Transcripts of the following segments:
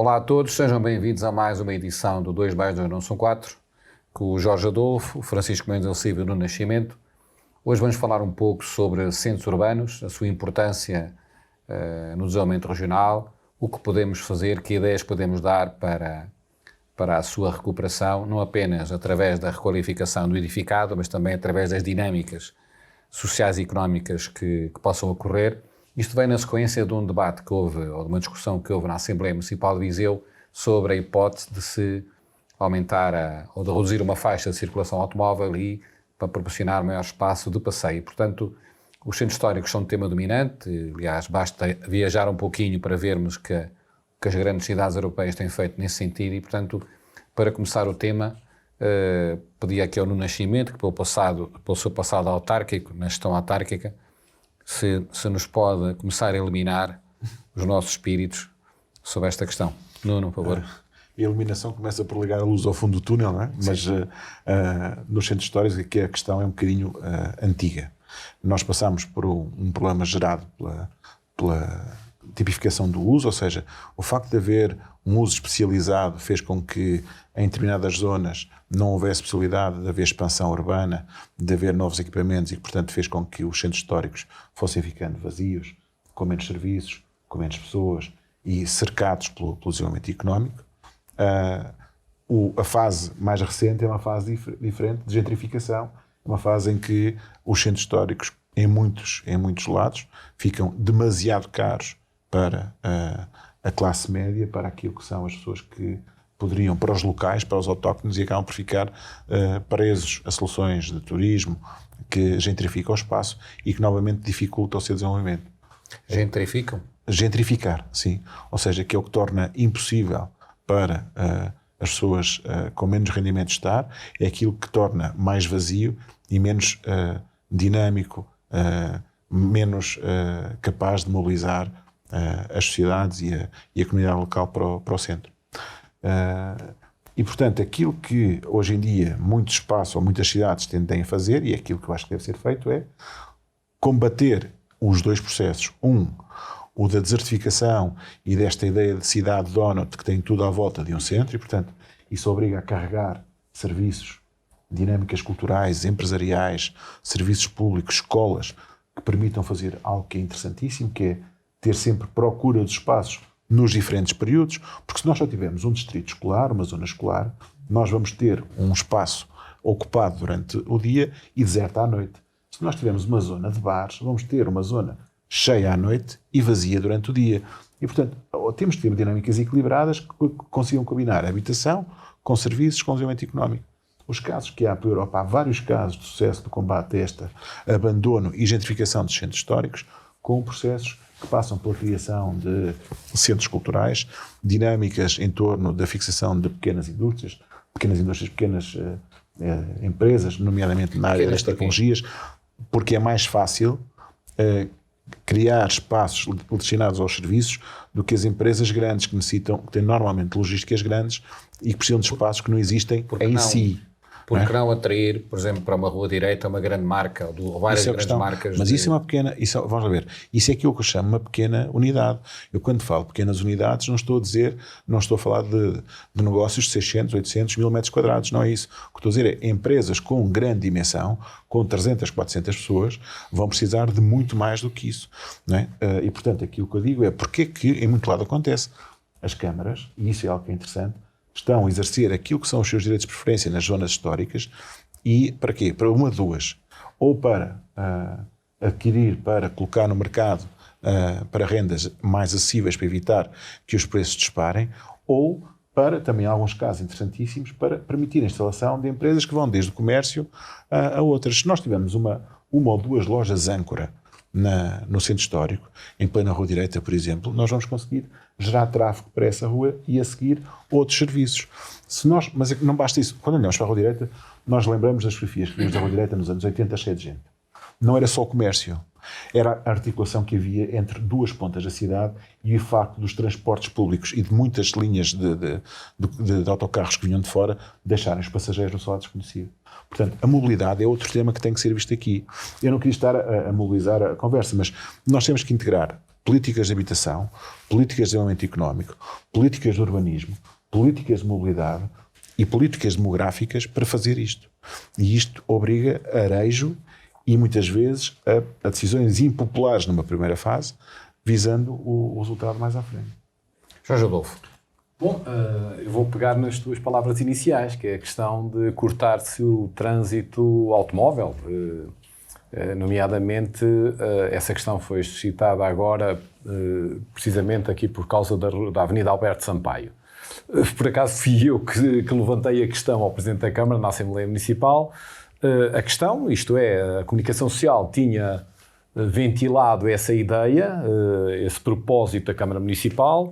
Olá a todos, sejam bem-vindos a mais uma edição do 2 mais 2 não são 4, com o Jorge Adolfo, o Francisco Mendes Silva e o Nuno Nascimento. Hoje vamos falar um pouco sobre centros urbanos, a sua importância no desenvolvimento regional, o que podemos fazer, que ideias podemos dar para a sua recuperação, não apenas através da requalificação do edificado, mas também através das dinâmicas sociais e económicas que possam ocorrer. Isto vem na sequência de um debate que houve, ou de uma discussão que houve na Assembleia Municipal de Viseu sobre a hipótese de se aumentar ou de reduzir uma faixa de circulação automóvel ali para proporcionar maior espaço de passeio. Portanto, os centros históricos são um tema dominante. Aliás, basta viajar um pouquinho para vermos que as grandes cidades europeias têm feito nesse sentido e, portanto, para começar o tema, pedi aqui ao Nuno Nascimento, que pelo seu passado autárquico, na gestão autárquica, se nos pode começar a eliminar os nossos espíritos sobre esta questão. Nuno, por favor. A eliminação começa por ligar a luz ao fundo do túnel, não é? Mas nos centros históricos aqui a questão é um bocadinho antiga. Nós passamos por um problema gerado pela tipificação do uso, ou seja, o facto de haver um uso especializado fez com que em determinadas zonas não houvesse possibilidade de haver expansão urbana, de haver novos equipamentos e que, portanto, fez com que os centros históricos fossem ficando vazios, com menos serviços, com menos pessoas e cercados pelo desenvolvimento económico. A fase mais recente é uma fase diferente de gentrificação, uma fase em que os centros históricos, em muitos lados, ficam demasiado caros para a classe média, para aquilo que são as pessoas que poderiam, para os locais, para os autóctones, e acabam por ficar presos a soluções de turismo que gentrificam o espaço e que novamente dificultam o seu desenvolvimento. Gentrificam? Gentrificar, sim. Ou seja, que é o que torna impossível para as pessoas com menos rendimento estar, é aquilo que torna mais vazio e menos dinâmico, menos capaz de mobilizar as sociedades e a comunidade local para o centro. E, portanto, aquilo que hoje em dia muitos espaços ou muitas cidades tendem a fazer, e aquilo que eu acho que deve ser feito, é combater os dois processos. O da desertificação e desta ideia de cidade donut que tem tudo à volta de um centro, e, portanto, isso obriga a carregar serviços, dinâmicas culturais, empresariais, serviços públicos, escolas, que permitam fazer algo que é interessantíssimo, que é ter sempre procura de espaços nos diferentes períodos, porque se nós só tivermos um distrito escolar, uma zona escolar, nós vamos ter um espaço ocupado durante o dia e deserto à noite. Se nós tivermos uma zona de bares, vamos ter uma zona cheia à noite e vazia durante o dia. E, portanto, temos de ter dinâmicas equilibradas que consigam combinar a habitação com serviços, com desenvolvimento económico. Os casos que há pela Europa, há vários casos de sucesso no combate a este abandono e gentrificação dos centros históricos, com processos que passam pela criação de centros culturais, dinâmicas em torno da fixação de pequenas indústrias, pequenas empresas, nomeadamente na área das tecnologias, porque é mais fácil criar espaços destinados aos serviços do que as empresas grandes que têm normalmente logísticas grandes e que precisam de espaços que não existem em si. Porque não atrair, por exemplo, para uma rua direita uma grande marca ou várias grandes marcas. Mas isso é uma pequena, vamos lá ver, isso é aquilo que eu chamo uma pequena unidade. Eu quando falo pequenas unidades não estou a falar de negócios de 600, 800, 1000 metros quadrados, não é isso. O que estou a dizer é empresas com grande dimensão, com 300, 400 pessoas, vão precisar de muito mais do que isso. Não é? E portanto aquilo que eu digo é porque é que em muito lado acontece. As câmaras, e isso é algo que é interessante, estão a exercer aquilo que são os seus direitos de preferência nas zonas históricas e para quê? Para uma de duas. Ou para adquirir, para colocar no mercado para rendas mais acessíveis para evitar que os preços disparem, ou para, também em alguns casos interessantíssimos, para permitir a instalação de empresas que vão desde o comércio a outras. Se nós tivermos uma ou duas lojas âncora no centro histórico, em plena Rua Direita, por exemplo, nós vamos conseguir gerar tráfego para essa rua e a seguir outros serviços. Mas não basta isso. Quando olhamos para a Rua Direita, nós lembramos das fotografias que vimos da Rua Direita nos anos 80, cheia de gente. Não era só o comércio. Era a articulação que havia entre duas pontas da cidade e o facto dos transportes públicos e de muitas linhas de autocarros que vinham de fora deixarem os passageiros no sol desconhecido. Portanto, a mobilidade é outro tema que tem que ser visto aqui. Eu não queria estar a mobilizar a conversa, mas nós temos que integrar políticas de habitação, políticas de desenvolvimento económico, políticas de urbanismo, políticas de mobilidade e políticas demográficas para fazer isto. E isto obriga a arejo e muitas vezes a decisões impopulares numa primeira fase, visando o resultado mais à frente. Jorge Adolfo. Bom, eu vou pegar nas tuas palavras iniciais, que é a questão de cortar-se o trânsito automóvel. Nomeadamente, essa questão foi suscitada agora, precisamente aqui por causa da Avenida Alberto Sampaio. Por acaso fui eu que levantei a questão ao Presidente da Câmara, na Assembleia Municipal. A questão, isto é, a Comunicação Social tinha ventilado essa ideia, esse propósito da Câmara Municipal,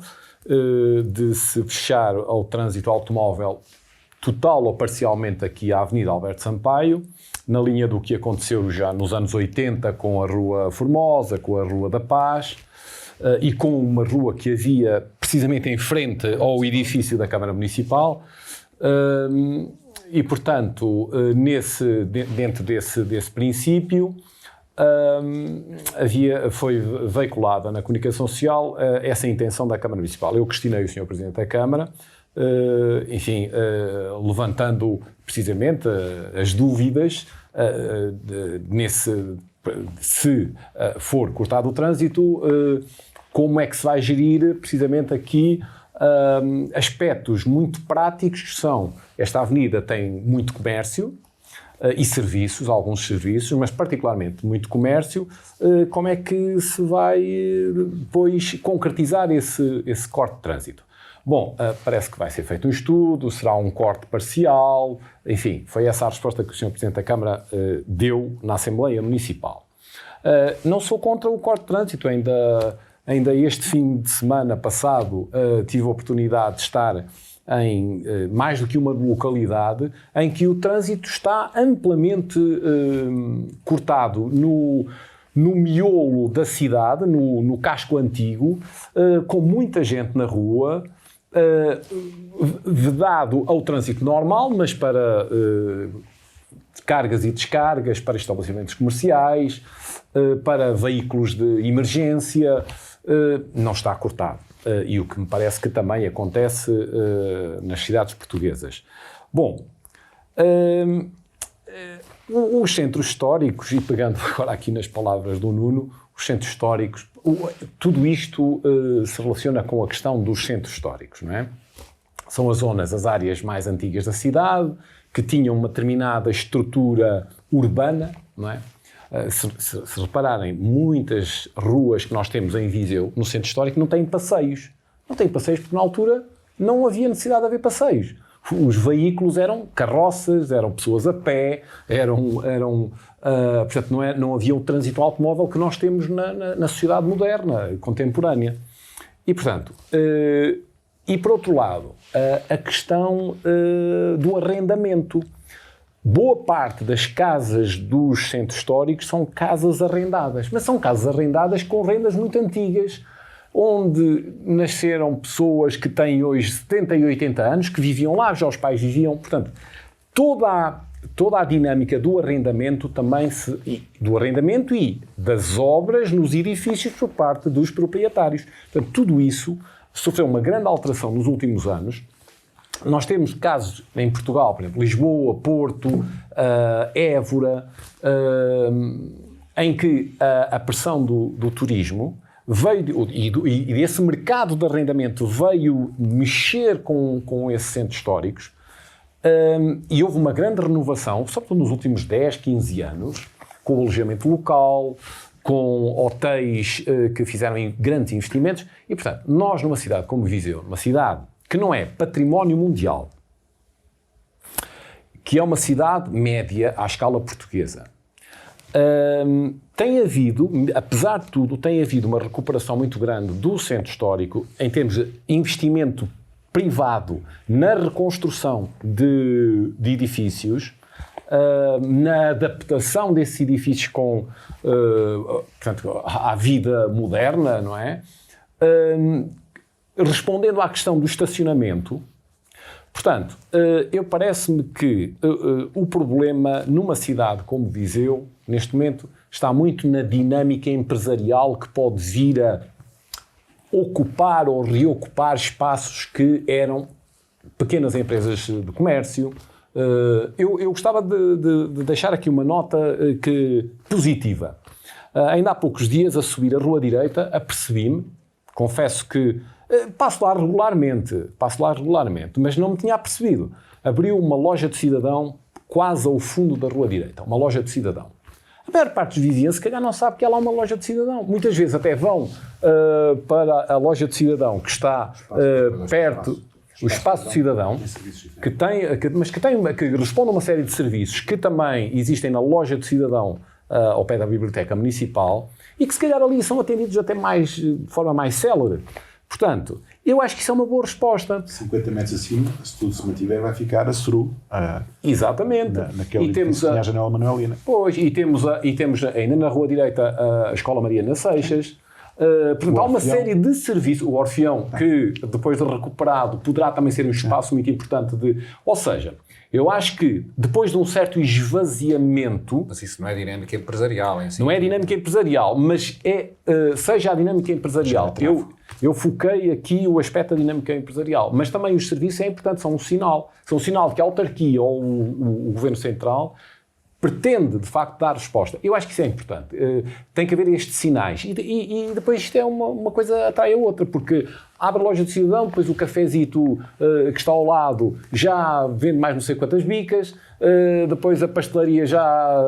de se fechar ao trânsito automóvel total ou parcialmente aqui à Avenida Alberto Sampaio, na linha do que aconteceu já nos anos 80 com a Rua Formosa, com a Rua da Paz e com uma rua que havia precisamente em frente ao edifício da Câmara Municipal. E, portanto, dentro desse princípio, foi veiculada na comunicação social essa intenção da Câmara Municipal. Eu questionei o Sr. Presidente da Câmara, levantando precisamente as dúvidas se for cortado o trânsito, como é que se vai gerir precisamente aqui aspectos muito práticos que são: esta avenida tem muito comércio e serviços, alguns serviços, mas particularmente muito comércio. Como é que se vai depois concretizar esse corte de trânsito? Bom, parece que vai ser feito um estudo, será um corte parcial, enfim, foi essa a resposta que o Sr. Presidente da Câmara deu na Assembleia Municipal. Não sou contra o corte de trânsito, ainda este fim de semana passado tive a oportunidade de estar em mais do que uma localidade em que o trânsito está amplamente cortado no miolo da cidade, no casco antigo, com muita gente na rua, vedado ao trânsito normal, mas para cargas e descargas, para estabelecimentos comerciais, para veículos de emergência, não está cortado. E o que me parece que também acontece nas cidades portuguesas. Bom, os centros históricos, e pegando agora aqui nas palavras do Nuno, os centros históricos, tudo isto se relaciona com a questão dos centros históricos, não é? São as zonas, as áreas mais antigas da cidade, que tinham uma determinada estrutura urbana, não é? Se repararem, muitas ruas que nós temos em Viseu, no centro histórico, não têm passeios. Não têm passeios porque na altura não havia necessidade de haver passeios. Os veículos eram carroças, eram pessoas a pé, portanto não havia o trânsito automóvel que nós temos na sociedade moderna, contemporânea. E, portanto, e por outro lado, a questão do arrendamento. Boa parte das casas dos centros históricos são casas arrendadas, mas são casas arrendadas com rendas muito antigas, onde nasceram pessoas que têm hoje 70 e 80 anos, que viviam lá, já os pais viviam. Portanto, toda a dinâmica do arrendamento do arrendamento e das obras nos edifícios por parte dos proprietários. Portanto, tudo isso sofreu uma grande alteração nos últimos anos. Nós temos casos em Portugal, por exemplo, Lisboa, Porto, Évora, em que a pressão do turismo veio, e desse mercado de arrendamento veio mexer com esses centros históricos, e houve uma grande renovação, sobretudo nos últimos 10, 15 anos, com o alojamento local, com hotéis que fizeram grandes investimentos, e, portanto, nós numa cidade como Viseu, numa cidade que não é património mundial, que é uma cidade média à escala portuguesa, tem havido, apesar de tudo, tem havido uma recuperação muito grande do centro histórico em termos de investimento privado na reconstrução de edifícios, na adaptação desses edifícios portanto, à vida moderna, não é? Respondendo à questão do estacionamento, portanto, parece-me que o problema numa cidade como Viseu, neste momento, está muito na dinâmica empresarial que pode vir a ocupar ou reocupar espaços que eram pequenas empresas de comércio. Eu gostava de deixar aqui uma nota positiva. Ainda há poucos dias, a subir a Rua Direita, apercebi-me, confesso que passo lá regularmente, mas não me tinha apercebido. Abriu uma loja de cidadão quase ao fundo da Rua Direita, uma loja de cidadão. A maior parte dos vizinhos, se calhar, não sabe que há lá uma loja de cidadão. Muitas vezes até vão para a loja de cidadão que está perto, o espaço de cidadão, que responde a uma série de serviços que também existem na loja de cidadão ao pé da Biblioteca Municipal e que se calhar ali são atendidos até de forma mais célere. Portanto, eu acho que isso é uma boa resposta. 50 metros acima, se tudo se mantiver, vai ficar a Suru. Exatamente. Naquele edifício que tinha a janela Manuelina. Pois, e temos ainda na Rua Direita a Escola Mariana Seixas. Portanto, há uma série de serviços. O Orfeão, que depois de recuperado, poderá também ser um espaço muito importante de... Ou seja, eu acho que depois de um certo esvaziamento... Mas isso não é dinâmica empresarial em si. Não é dinâmica empresarial, mas seja a dinâmica empresarial. Eu foquei aqui o aspecto da dinâmica empresarial, mas também os serviços é importante, são um sinal. São um sinal que a autarquia ou o Governo Central pretende, de facto, dar resposta. Eu acho que isso é importante. Tem que haver estes sinais. E depois isto é uma coisa atrai a outra, porque abre a loja de cidadão, depois o cafezito que está ao lado já vende mais não sei quantas bicas, depois a pastelaria já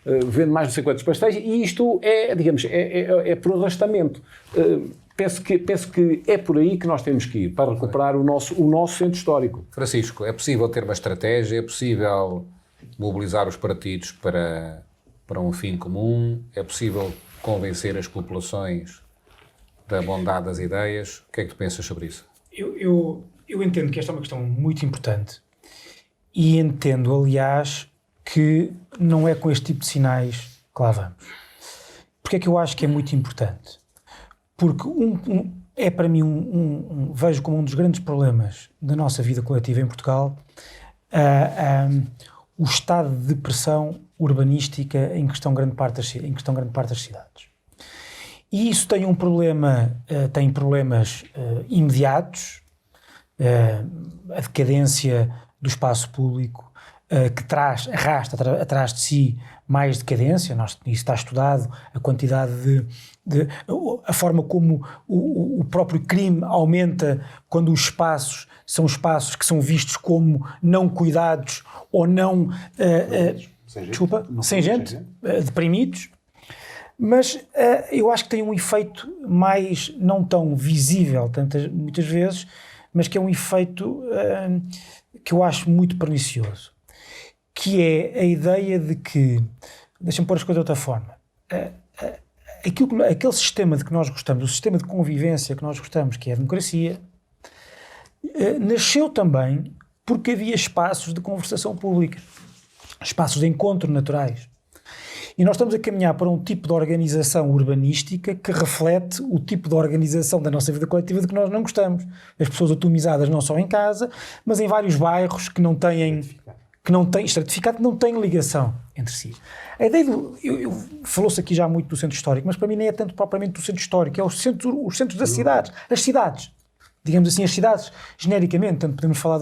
vende mais não sei quantos pastéis, e isto é por arrastamento. Penso que é por aí que nós temos que ir, para recuperar o nosso centro histórico. Francisco, é possível ter uma estratégia, é possível mobilizar os partidos para um fim comum, é possível convencer as populações da bondade das ideias. O que é que tu pensas sobre isso? Eu entendo que esta é uma questão muito importante e entendo, aliás, que não é com este tipo de sinais que lá vamos. Porque é que eu acho que é muito importante? Porque é para mim vejo como um dos grandes problemas da nossa vida coletiva em Portugal o estado de depressão urbanística em que estão grande parte das cidades. E isso tem um problema, tem problemas imediatos, a decadência do espaço público, que arrasta atrás de si mais decadência. Isso está estudado, a quantidade a forma como o próprio crime aumenta quando os espaços são espaços que são vistos como não cuidados ou não, sem gente, deprimidos. Mas eu acho que tem um efeito mais, não tão visível muitas vezes, mas que é um efeito que eu acho muito pernicioso, que é a ideia de que, deixa-me pôr as coisas de outra forma, aquele sistema de que nós gostamos, o sistema de convivência que nós gostamos, que é a democracia, nasceu também porque havia espaços de conversação pública, espaços de encontro naturais. E nós estamos a caminhar para um tipo de organização urbanística que reflete o tipo de organização da nossa vida coletiva de que nós não gostamos. As pessoas atomizadas não só em casa, mas em vários bairros que não têm estratificado, que não têm ligação entre si. A ideia falou-se aqui já muito do centro histórico, mas para mim nem é tanto propriamente do centro histórico, é os centros das cidades, as cidades. Digamos assim, as cidades, genericamente, tanto podemos falar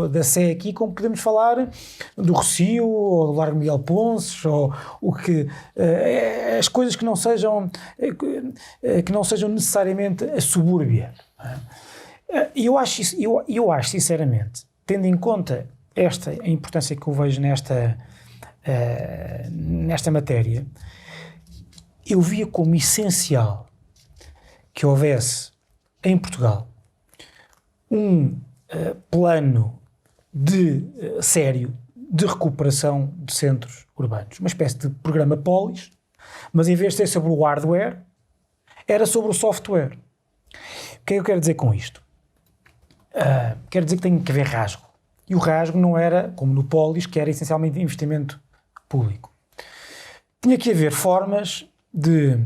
da Sé aqui, como podemos falar do Rossio, ou do Largo Miguel Ponces, ou as coisas que não sejam necessariamente a subúrbia. E eu acho sinceramente, tendo em conta a importância que eu vejo nesta matéria, eu via como essencial que houvesse em Portugal um plano sério de recuperação de centros urbanos. Uma espécie de programa Polis, mas em vez de ser sobre o hardware, era sobre o software. O que é que eu quero dizer com isto? Quero dizer que tem que haver rasgo. E o rasgo não era, como no Polis, que era essencialmente investimento público. Tinha que haver formas de...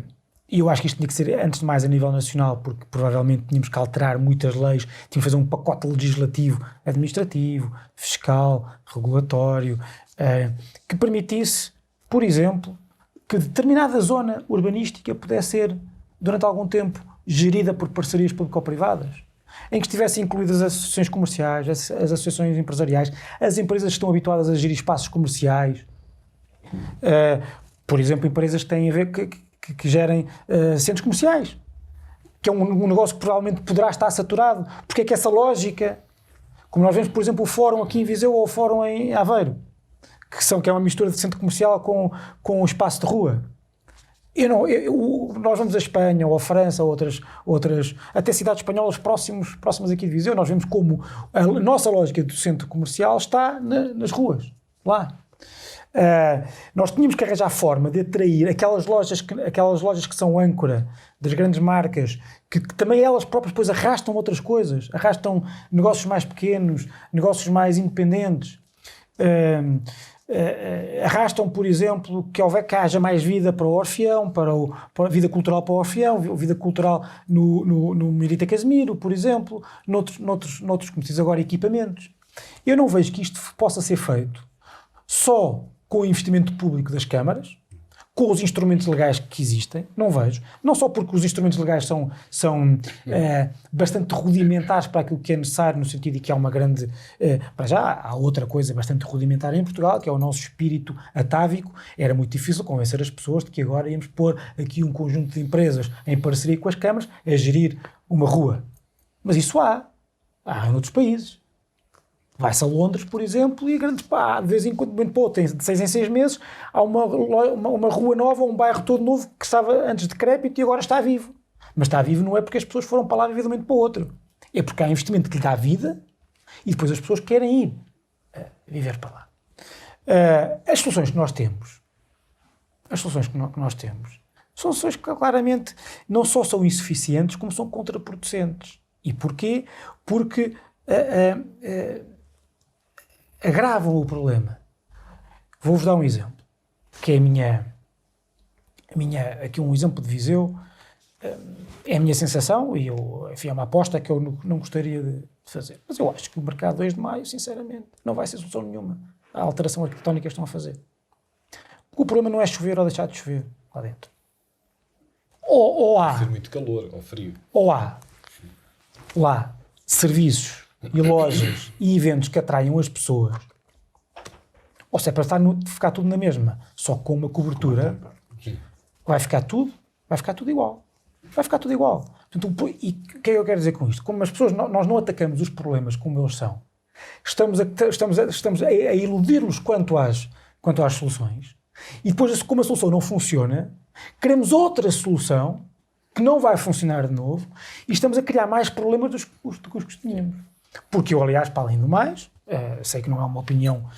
E eu acho que isto tinha que ser, antes de mais, a nível nacional, porque provavelmente tínhamos que alterar muitas leis, tínhamos que fazer um pacote legislativo, administrativo, fiscal, regulatório, que permitisse, por exemplo, que determinada zona urbanística pudesse ser, durante algum tempo, gerida por parcerias público-privadas, em que estivessem incluídas as associações comerciais, as associações empresariais, as empresas que estão habituadas a gerir espaços comerciais, por exemplo, empresas que têm a ver que gerem centros comerciais, que é um negócio que provavelmente poderá estar saturado. Porque é que essa lógica, como nós vemos, por exemplo, o Fórum aqui em Viseu ou o Fórum em Aveiro, que é uma mistura de centro comercial com espaço de rua. Nós vamos à Espanha ou à França ou outras até cidades espanholas próximas aqui de Viseu, nós vemos como a nossa lógica do centro comercial está nas ruas, lá. Nós tínhamos que arranjar forma de atrair aquelas lojas que são âncora das grandes marcas, que também elas próprias depois arrastam outras coisas, arrastam negócios mais pequenos, negócios mais independentes, arrastam, por exemplo, que haja mais vida para o Orfeão, para a vida cultural para o Orfeão, vida cultural no Mirita Casemiro, por exemplo, noutros como se diz agora, equipamentos. Eu não vejo que isto possa ser feito só com o investimento público das câmaras, com os instrumentos legais que existem, não vejo. Não só porque os instrumentos legais são bastante rudimentares para aquilo que é necessário, no sentido de que há uma grande... para já, há outra coisa bastante rudimentar em Portugal, que é o nosso espírito atávico. Era muito difícil convencer as pessoas de que agora íamos pôr aqui um conjunto de empresas em parceria com as câmaras a gerir uma rua. Mas isso há em outros países. Vai-se a Londres, por exemplo, e de vez em quando, tem de 6 em 6 meses, há uma rua nova, um bairro todo novo que estava antes decrépito e agora está vivo. Mas está vivo não é porque as pessoas foram para lá viver de um momento para o outro. É porque há investimento que lhe dá vida e depois as pessoas querem ir viver para lá. As soluções que nós temos, são soluções que claramente não só são insuficientes, como são contraproducentes. E porquê? Porque agravam o problema. Vou-vos dar um exemplo, que é aqui um exemplo de Viseu, é a minha sensação, e é uma aposta que eu não gostaria de fazer. Mas eu acho que o mercado 2 de maio, sinceramente, não vai ser solução nenhuma à alteração arquitetónica que estão a fazer. Porque o problema não é chover ou deixar de chover lá dentro. Ou há... Fazer muito calor, ou frio. Ou há lá serviços e lojas e eventos que atraiam as pessoas, ou se é para ficar tudo na mesma, só com uma cobertura, vai ficar tudo igual. Vai ficar tudo igual. Portanto, e o que é que eu quero dizer com isto? Como as pessoas, nós não atacamos os problemas como eles são, estamos a iludir-los quanto às soluções, e depois, como a solução não funciona, queremos outra solução que não vai funcionar de novo e estamos a criar mais problemas do que os que tínhamos. Porque eu, aliás, para além do mais, sei que não é uma opinião,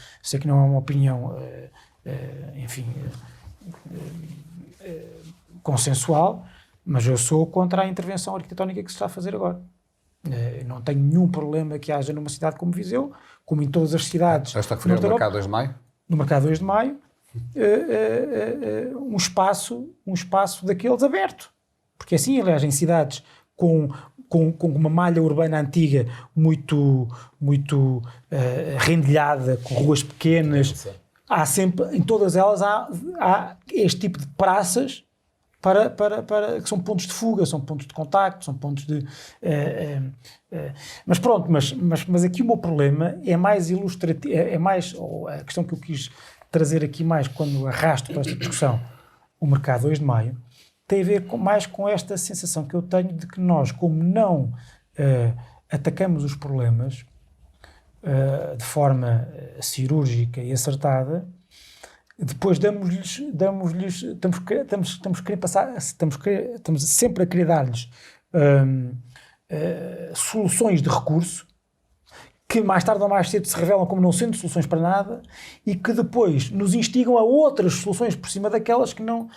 enfim, consensual, mas eu sou contra a intervenção arquitetónica que se está a fazer agora. Não tenho nenhum problema que haja numa cidade como Viseu, como em todas as cidades. Estás a referir ao mercado 2 de maio? No mercado 2 de maio, um espaço daqueles aberto. Porque assim, aliás, em cidades com uma malha urbana antiga muito rendilhada, com ruas pequenas, há sempre, em todas elas há este tipo de praças que são pontos de fuga, são pontos de contacto, são pontos de... mas pronto, mas aqui o meu problema é mais ilustrativo, ou a questão que eu quis trazer aqui mais quando arrasto para esta discussão o mercado 2 de maio, tem a ver mais com esta sensação que eu tenho de que nós, como não atacamos os problemas de forma cirúrgica e acertada, depois estamos sempre a querer dar-lhes soluções de recurso que mais tarde ou mais cedo se revelam como não sendo soluções para nada e que depois nos instigam a outras soluções por cima daquelas que não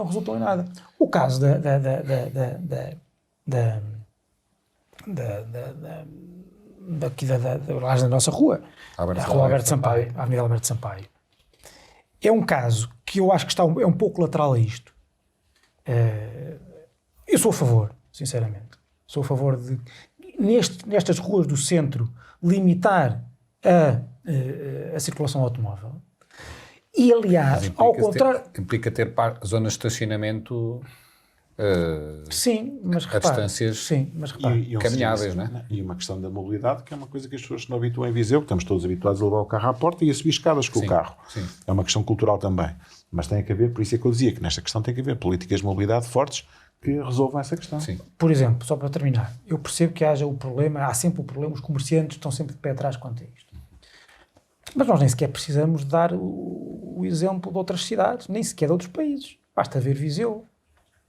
resultam em nada. O caso da nossa rua, a Rua Alberto Sampaio, a Avenida Alberto Sampaio, é um caso que eu acho que é um pouco lateral a isto. Eu sou a favor, sinceramente. Sou a favor de, nestas ruas do centro, limitar a circulação automóvel. E, aliás, ao contrário... Implica ter zonas de estacionamento Sim, mas a repara. distâncias Sim, mas repara. E um caminháveis, serviço, não é? E uma questão da mobilidade, que é uma coisa que as pessoas não habituam em Viseu, que estamos todos habituados a levar o carro à porta e a subir escadas com Sim, o carro. sim. É uma questão cultural também. Mas tem que haver, por isso é que eu dizia que nesta questão tem que haver políticas de mobilidade fortes que resolvam essa questão. Sim. Por exemplo, só para terminar, eu percebo que haja o problema, há sempre o problema, os comerciantes estão sempre de pé atrás quanto a isto. Mas nós nem sequer precisamos dar o exemplo de outras cidades, nem sequer de outros países. Basta ver Viseu.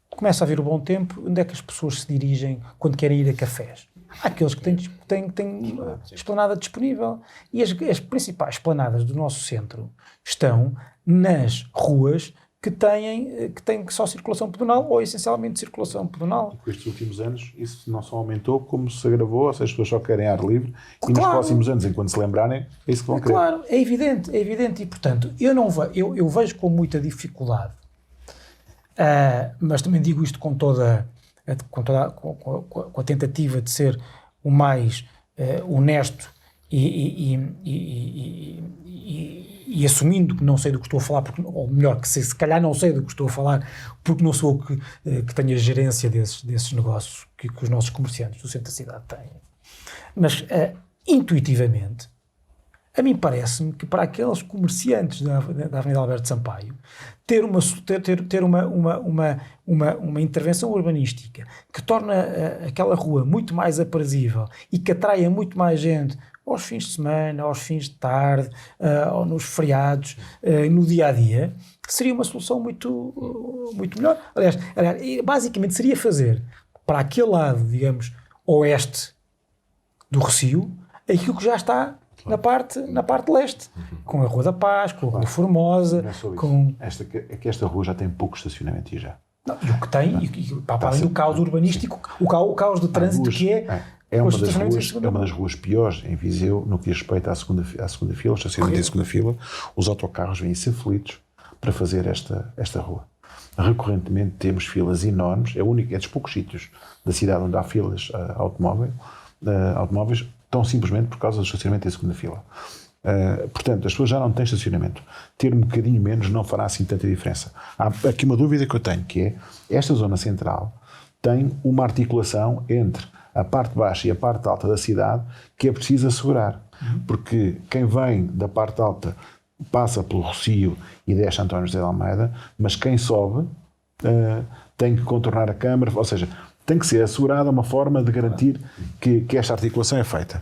Começa a vir o bom tempo, onde é que as pessoas se dirigem quando querem ir a cafés? Há aqueles que têm esplanada disponível. E as principais esplanadas do nosso centro estão nas ruas que têm só circulação pedonal ou essencialmente circulação pedonal. Com estes últimos anos, isso não só aumentou, como se agravou, ou seja, as pessoas só querem ar livre, e nos próximos anos, enquanto se lembrarem, é isso que vão querer. Claro, é evidente, e portanto, eu vejo com muita dificuldade, mas também digo isto com a tentativa de ser o mais honesto e assumindo que não sei do que estou a falar, ou melhor, que se calhar não sei do que estou a falar, porque não sou que tenho a gerência desses negócios que os nossos comerciantes do centro da cidade têm. Mas, intuitivamente, a mim parece-me que para aqueles comerciantes da Avenida Alberto Sampaio, ter uma intervenção urbanística que torna aquela rua muito mais aprazível e que atraia muito mais gente aos fins de semana, aos fins de tarde, ou nos feriados, no dia-a-dia, seria uma solução muito, muito melhor. Aliás, basicamente seria fazer para aquele lado, digamos, oeste do Rossio, aquilo que já está na parte leste, com a Rua da Paz, com a Rua Formosa, Não é só isso. com... É que esta rua já tem pouco estacionamento e já. Não, e o que tem, para além do caos urbanístico, o caos de trânsito que é uma os estacionamentos em segunda das ruas piores em Viseu, no que diz respeito à segunda fila, o estacionamento em segunda fila. Os autocarros vêm-se aflitos para fazer esta rua. Recorrentemente temos filas enormes, é dos poucos sítios da cidade onde há filas automóveis, tão simplesmente por causa do estacionamento em segunda fila. Portanto, as pessoas já não têm estacionamento. Ter um bocadinho menos não fará assim tanta diferença. Há aqui uma dúvida que eu tenho, que é, esta zona central tem uma articulação entre a parte baixa e a parte alta da cidade que é preciso assegurar. Porque quem vem da parte alta passa pelo Rossio e desce António José de Almeida, mas quem sobe tem que contornar a Câmara, ou seja, tem que ser assegurada uma forma de garantir que esta articulação é feita.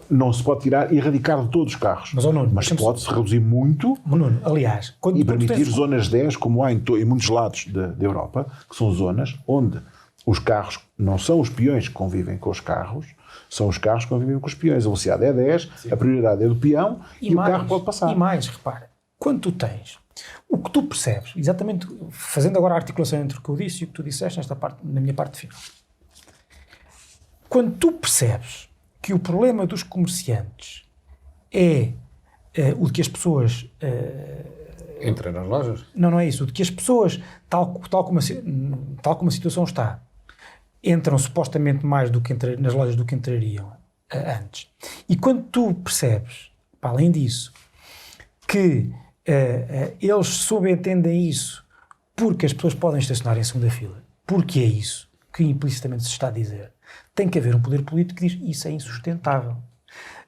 Não se pode erradicar de todos os carros, mas pode-se reduzir muito aliás, e permitir zonas 10, como há em muitos lados da Europa, que são zonas onde os carros não são os peões que convivem com os carros, são os carros que convivem com os peões. A velocidade é 10, a prioridade é do peão e o carro pode passar. E mais, repara, quando tu tens, o que tu percebes, exatamente fazendo agora a articulação entre o que eu disse e o que tu disseste na minha parte final, quando tu percebes que o problema dos comerciantes é o de que as pessoas... Entram nas lojas? Não é isso. O de que as pessoas, tal como a situação está, entram supostamente mais nas lojas do que entrariam antes. E quando tu percebes, para além disso, que eles subentendem isso porque as pessoas podem estacionar em segunda fila, porque é isso que implicitamente se está a dizer, tem que haver um poder político que diz isso é insustentável.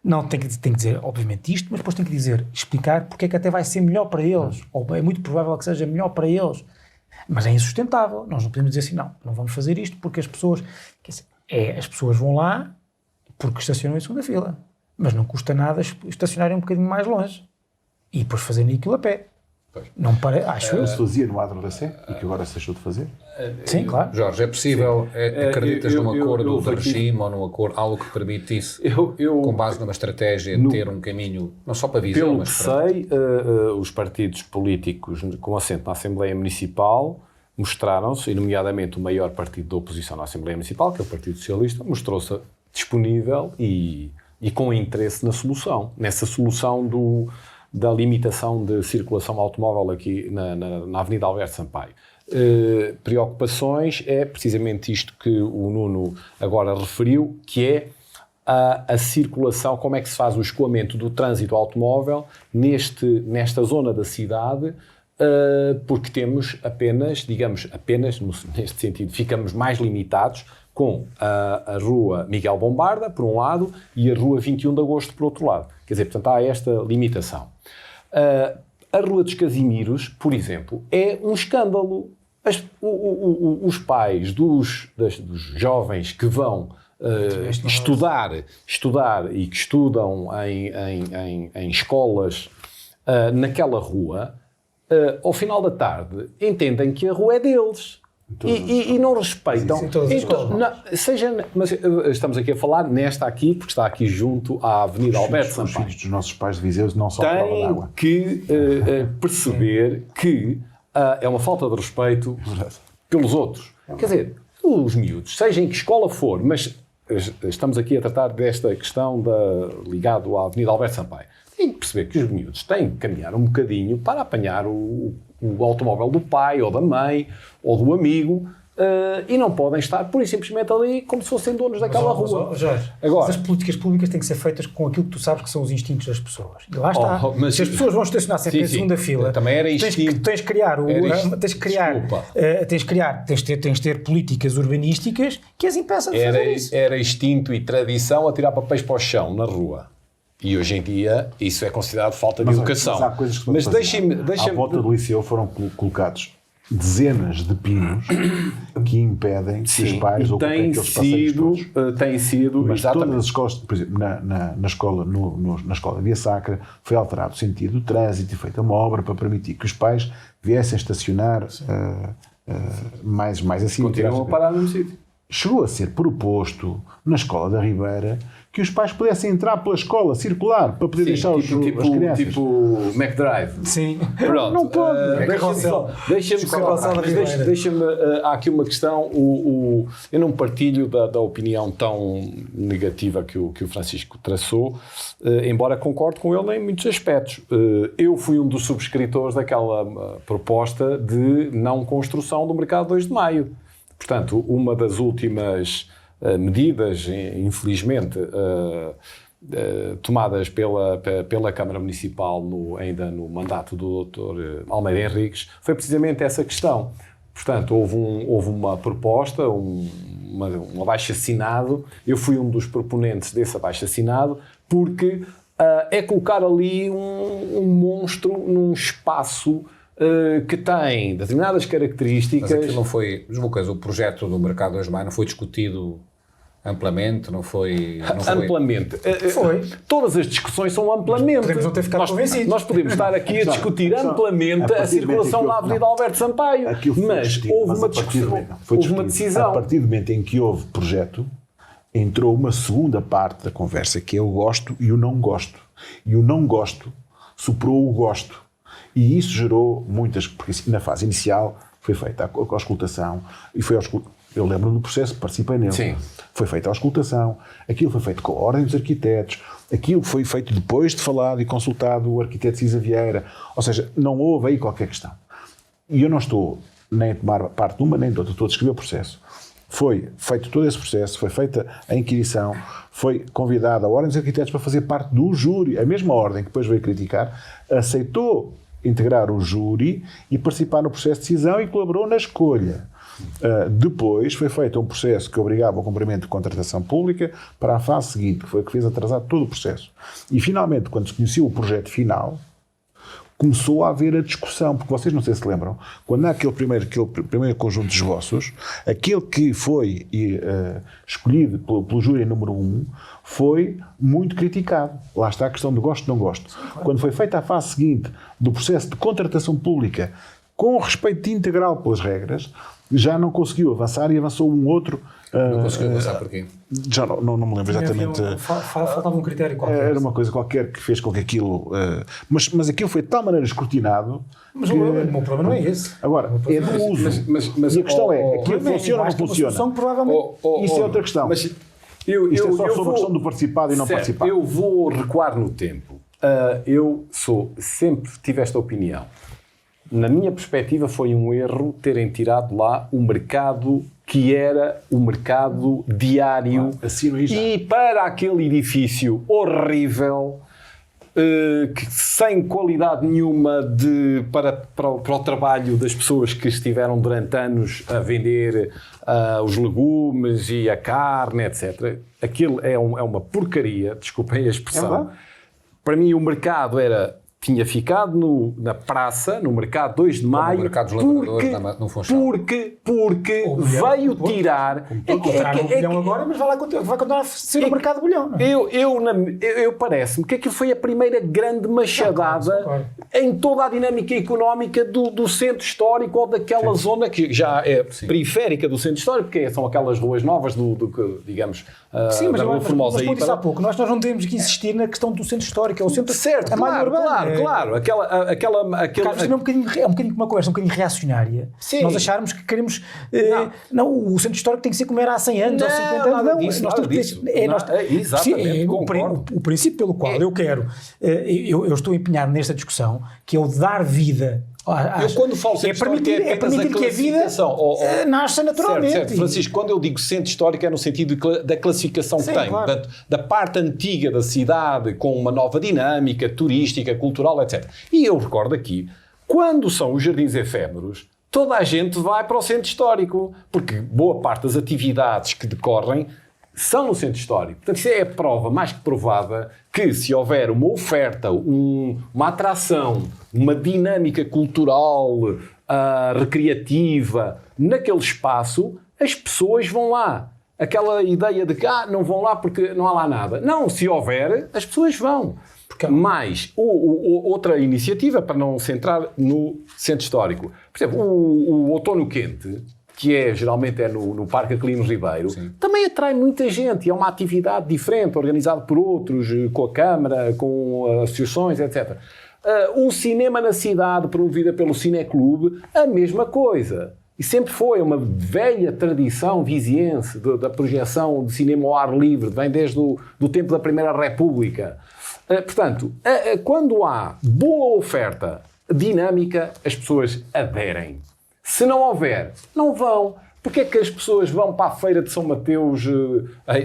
Não tem que dizer, obviamente, isto, mas depois tem que explicar porque é que até vai ser melhor para eles, ou é muito provável que seja melhor para eles. Mas é insustentável. Nós não podemos dizer assim, não vamos fazer isto porque as pessoas... as pessoas vão lá porque estacionam em segunda fila. Mas não custa nada estacionarem um bocadinho mais longe e depois fazerem aquilo a pé. Não acho eu. Se fazia no Adro da Sé e que agora se deixou de fazer. Sim, claro. Jorge, é possível, acreditas num acordo de regime ou num acordo, algo que permite isso, com base numa estratégia de ter um caminho, não só para Viseu, pelo mas que para... sei, os partidos políticos com assento na Assembleia Municipal mostraram-se, e nomeadamente o maior partido da oposição na Assembleia Municipal, que é o Partido Socialista, mostrou-se disponível e com interesse nessa solução da limitação de circulação automóvel aqui na Avenida Alberto Sampaio. Preocupações é precisamente isto que o Nuno agora referiu, que é a circulação, como é que se faz o escoamento do trânsito automóvel nesta zona da cidade, porque temos apenas, neste sentido, ficamos mais limitados com a Rua Miguel Bombarda, por um lado, e a Rua 21 de Agosto, por outro lado. Quer dizer, portanto, há esta limitação. A Rua dos Casimiros, por exemplo, é um escândalo. Os pais dos jovens que vão estudar e que estudam em escolas naquela rua, ao final da tarde, entendem que a rua é deles. E não respeitam. Mas estamos aqui a falar nesta aqui, porque está aqui junto à Avenida Alberto Sampaio. Os filhos dos nossos pais de Viseu não são prova d'água. Tem que perceber que é uma falta de respeito pelos outros. Quer dizer, os miúdos, seja em que escola for, mas estamos aqui a tratar desta questão ligado à Avenida Alberto Sampaio. Tem que perceber que os miúdos têm que caminhar um bocadinho para apanhar o automóvel do pai, ou da mãe, ou do amigo, e não podem estar, pura e simplesmente, ali como se fossem donos daquela rua. Jorge, agora, as políticas públicas têm que ser feitas com aquilo que tu sabes que são os instintos das pessoas. E lá está. Se as pessoas vão estacionar sempre em segunda fila, também era instinto. Tens de ter políticas urbanísticas que as impeçam de fazer isso. Era instinto e tradição a tirar papéis para o chão, na rua. E hoje em dia isso é considerado falta de educação. Mas há coisas que mas deixem-me... À volta do liceu foram colocados dezenas de pinos que impedem que os pais ocupem aqueles passeios todos. Tem sido... Mas todas as escolas, por exemplo, na escola da Via Sacra, foi alterado o sentido do trânsito e feita uma obra para permitir que os pais viessem estacionar mais assim. Continuam a parar no sítio. Chegou a ser proposto na Escola da Ribeira que os pais pudessem entrar pela escola, circular, para poder deixar as crianças. Tipo McDrive. Sim. Pronto. Não pode. Deixa-me há aqui uma questão. Eu não partilho da opinião tão negativa que o Francisco traçou, embora concorde com ele em muitos aspectos. Eu fui um dos subscritores daquela proposta de não construção do mercado 2 de Maio. Portanto, uma das últimas medidas, infelizmente, tomadas pela Câmara Municipal ainda no mandato do Dr. Almeida Henriques, foi precisamente essa questão. Portanto, houve uma proposta, um abaixo-assinado. Eu fui um dos proponentes desse abaixo-assinado, porque é colocar ali um monstro num espaço que tem determinadas características. Mas aquilo não foi... Diz uma coisa, o projeto do Mercado 2 de Maio não foi discutido amplamente? Não foi... Amplamente. Foi. Todas as discussões são amplamente. Podemos não ter ficado convencidos. Nós podemos estar aqui a discutir amplamente a circulação na Avenida Alberto Sampaio. Mas houve uma discussão. Houve uma decisão. A partir do momento em que houve projeto, entrou uma segunda parte da conversa, que é o gosto e o não gosto. E o não gosto superou o gosto. E isso gerou muitas... Porque na fase inicial foi feita a auscultação e foi eu lembro do processo, participei nele. Sim. Foi feita a auscultação, aquilo foi feito com a Ordem dos Arquitetos, aquilo foi feito depois de falado e consultado o arquiteto Cisa Vieira. Ou seja, não houve aí qualquer questão. E eu não estou nem a tomar parte de uma nem de outra, estou a descrever o processo. Foi feito todo esse processo, foi feita a inquirição, foi convidada a Ordem dos Arquitetos para fazer parte do júri. A mesma Ordem que depois veio criticar, aceitou integrar o júri e participar no processo de decisão e colaborou na escolha. Depois foi feito um processo que obrigava ao cumprimento de contratação pública para a fase seguinte, que foi o que fez atrasar todo o processo. E finalmente, quando se conheceu o projeto final, começou a haver a discussão, porque vocês não sei se lembram, quando há aquele primeiro conjunto de esboços, aquele que foi escolhido pelo júri número 1 foi muito criticado. Lá está a questão de gosto ou não gosto. Quando foi feita a fase seguinte do processo de contratação pública com respeito integral pelas regras, já não conseguiu avançar e avançou um outro... Não conseguiu avançar porquê? Já não me lembro exatamente. Faltava um critério qualquer. Era uma coisa qualquer que fez com que aquilo... Mas aquilo foi de tal maneira escrutinado... Mas o meu problema não é esse. Agora, é do uso. Mas a questão é, aquilo funciona ou não funciona? Provavelmente. Isso é outra questão. Mas Isto é só sobre a questão do participado e não participado. Eu vou recuar no tempo. Eu sempre tive esta opinião. Na minha perspectiva, foi um erro terem tirado lá o mercado que era o mercado diário. Assino aí já. E para aquele edifício horrível, que sem qualidade nenhuma para o trabalho das pessoas que estiveram durante anos a vender os legumes e a carne, etc. Aquilo é uma porcaria, desculpem a expressão. Para mim o mercado tinha ficado na praça, no mercado 2 de Maio, o mercado dos lavradores no Funchal. porque veio tirar... o bolhão agora, mas vai continuar a ser o mercado de bolhão, não é? Eu parece-me que aquilo foi a primeira grande machadada em toda a dinâmica económica do centro histórico ou daquela zona que já é periférica do centro histórico, porque são aquelas ruas novas digamos, sim, mas da Rua Formosa. Mas como disse há pouco, nós não temos que insistir na questão do centro histórico, é o centro... Certo, claro. Carlos, é um bocadinho uma conversa um bocadinho reacionária. Sim. Nós acharmos que queremos... não, o centro histórico tem que ser como era há 100 anos ou 50 anos. Exatamente, o princípio pelo qual eu quero... Eu estou empenhado nesta discussão, que é o de dar vida... Eu quando falo centro histórico é permitir que a vida nasça naturalmente. Certo. Francisco, quando eu digo centro histórico é no sentido da classificação que tem. Claro. Portanto, da parte antiga da cidade com uma nova dinâmica turística, cultural, etc. E eu recordo aqui, quando são os jardins efêmeros, toda a gente vai para o centro histórico, porque boa parte das atividades que decorrem são no centro histórico. Portanto, isso é a prova mais que provada que se houver uma oferta, uma atração, uma dinâmica cultural, recreativa, naquele espaço, as pessoas vão lá. Aquela ideia de que não vão lá porque não há lá nada. Não, se houver, as pessoas vão. Mas outra iniciativa, para não centrar no centro histórico, por exemplo, o Outono Quente, que geralmente é no Parque Aquilino Ribeiro, também atrai muita gente. É uma atividade diferente, organizada por outros, com a Câmara, com associações, etc. O cinema na cidade, promovida pelo Cineclube, a mesma coisa. E sempre foi uma velha tradição viziense da projeção de cinema ao ar livre, vem desde do tempo da Primeira República. Portanto, quando há boa oferta dinâmica, as pessoas aderem. Se não houver, não vão. Porque é que as pessoas vão para a feira de São Mateus?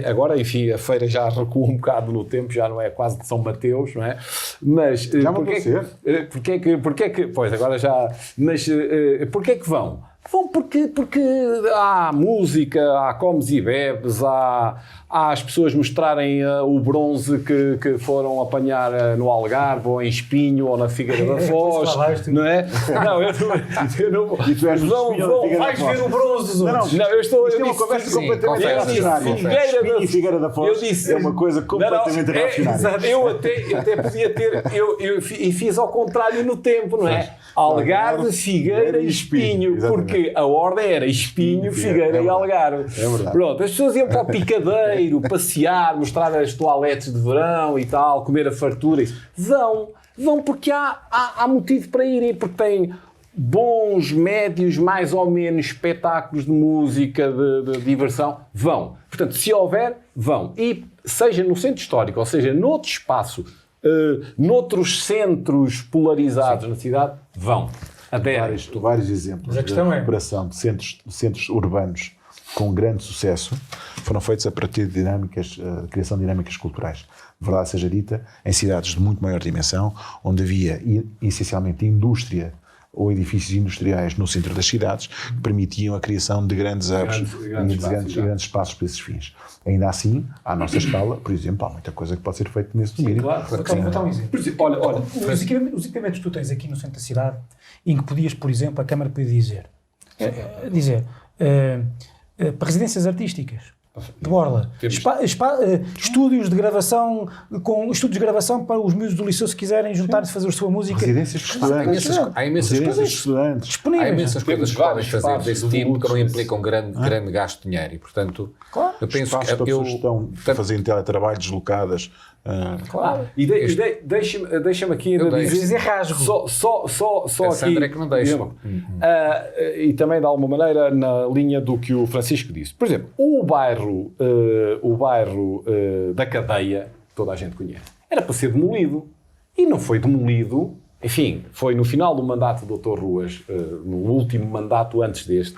Agora, enfim, a feira já recua um bocado no tempo, já não é quase de São Mateus, não é? Mas já não pode ser. Porquê é que... Pois, agora já... Mas porquê é que vão? Vão porque há música, há comes e bebes, há as pessoas mostrarem o bronze que foram apanhar no Algarve, ou em Espinho, ou na Figueira da Foz, não é? Não, eu não... E tu és vais ver o bronze dos outros. Não, eu estou... Isto é uma conversa completamente reacionária. Figueira da Foz é uma coisa completamente reacionária. Eu até podia ter... Eu fiz ao contrário no tempo, não é? Algarve, Figueira e Espinho, porque a ordem era Espinho, Figueira e Algarve. É verdade. Pronto, as pessoas iam para o picadeiro, passear, mostrar as toaletes de verão e tal, comer a fartura. Vão porque há motivo para irem, porque têm bons, médios, mais ou menos espetáculos de música, de diversão. Vão. Portanto, se houver, vão. E seja no centro histórico, ou seja, noutro espaço, noutros centros polarizados na cidade, vão. Vários exemplos de recuperação de centros urbanos com grande sucesso foram feitos a partir de criação de dinâmicas culturais. Verdade seja dita, em cidades de muito maior dimensão, onde havia essencialmente indústria ou edifícios industriais no centro das cidades que permitiam a criação de grandes hubs e grandes espaços para esses fins. Ainda assim, à nossa escala, por exemplo, há muita coisa que pode ser feita nesse domínio. Claro. Vou dar um exemplo. Olha, os equipamentos que tu tens aqui no centro da cidade, em que podias, por exemplo, a Câmara podia dizer para residências artísticas, de Borla, estúdios de gravação para os miúdos do liceu, se quiserem juntar-se, fazer a sua música. Residências de estudantes. Há imensas coisas disponíveis. Há imensas coisas que podem fazer desse tipo que não implicam grande gasto de dinheiro. E, portanto, eu penso que as pessoas estão a fazer teletrabalho deslocadas. Claro. E deixa-me aqui dizer rasgo. Só a Sandra é que não deixa. E também de alguma maneira na linha do que o Francisco disse. Por exemplo, o bairro da Cadeia, toda a gente conhece, era para ser demolido. E não foi demolido. Enfim, foi no final do mandato do Dr. Ruas, no último mandato antes deste,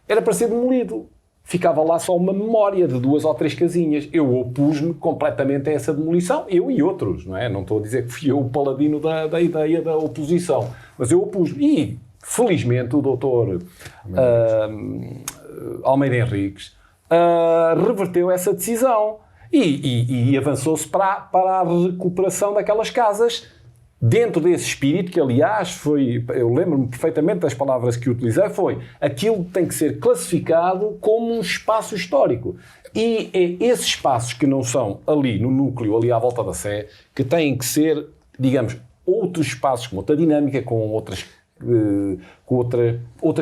era para ser demolido. ficava lá só uma memória de 2 ou 3 casinhas. Eu opus-me completamente a essa demolição, eu e outros, não é? Não estou a dizer que fui eu o paladino da ideia da oposição, mas eu opus-me. E, felizmente, o doutor Almeida Henriques reverteu essa decisão e avançou-se para a recuperação daquelas casas dentro desse espírito, que aliás foi, eu lembro-me perfeitamente das palavras que utilizei, foi aquilo tem que ser classificado como um espaço histórico. E é esses espaços que não são ali no núcleo, ali à volta da Sé, que têm que ser, digamos, outros espaços com outra dinâmica, com outras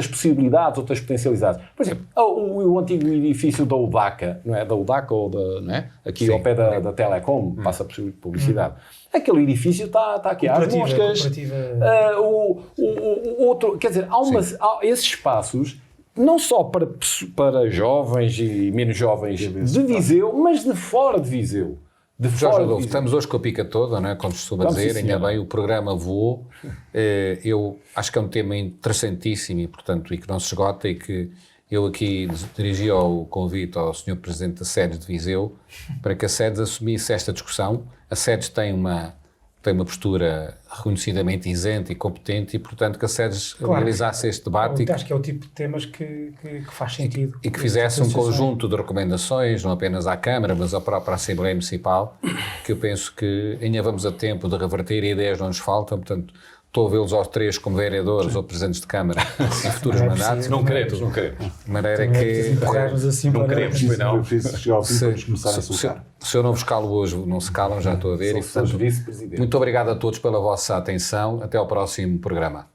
possibilidades, outras potencialidades. Por exemplo, o antigo edifício da UDACA, não é? Da UDACA ou da, não é? Aqui Sim, ao pé da Telecom, passa por publicidade. Aquele edifício está aqui às moscas. Outro, quer dizer, há esses espaços, não só para jovens e menos jovens de Viseu, mas de fora de Viseu. Jorge Adolfo, estamos hoje com a pica toda, não é? Como se costuma dizer, ainda bem, o programa voou. Eu acho que é um tema interessantíssimo e, portanto, e que não se esgota, e que eu aqui dirigi o convite ao Sr. Presidente da SEDES de Viseu para que a SEDES assumisse esta discussão. A SEDES tem uma postura reconhecidamente isenta e competente e, portanto, que a SEDES realizasse este debate. Acho que é o tipo de temas que faz sentido. E que fizesse um conjunto de recomendações, não apenas à Câmara, mas à própria Assembleia Municipal, que eu penso que ainda vamos a tempo de reverter, e ideias não nos faltam, portanto, estou a vê-los aos 3 como vereadores ou presidentes de Câmara em futuros mandatos. Não queremos. De maneira que... Assim não queremos, pois não. Se eu não vos calo hoje, não se calam, já estou a ver. E, portanto, muito obrigado a todos pela vossa atenção. Até ao próximo programa.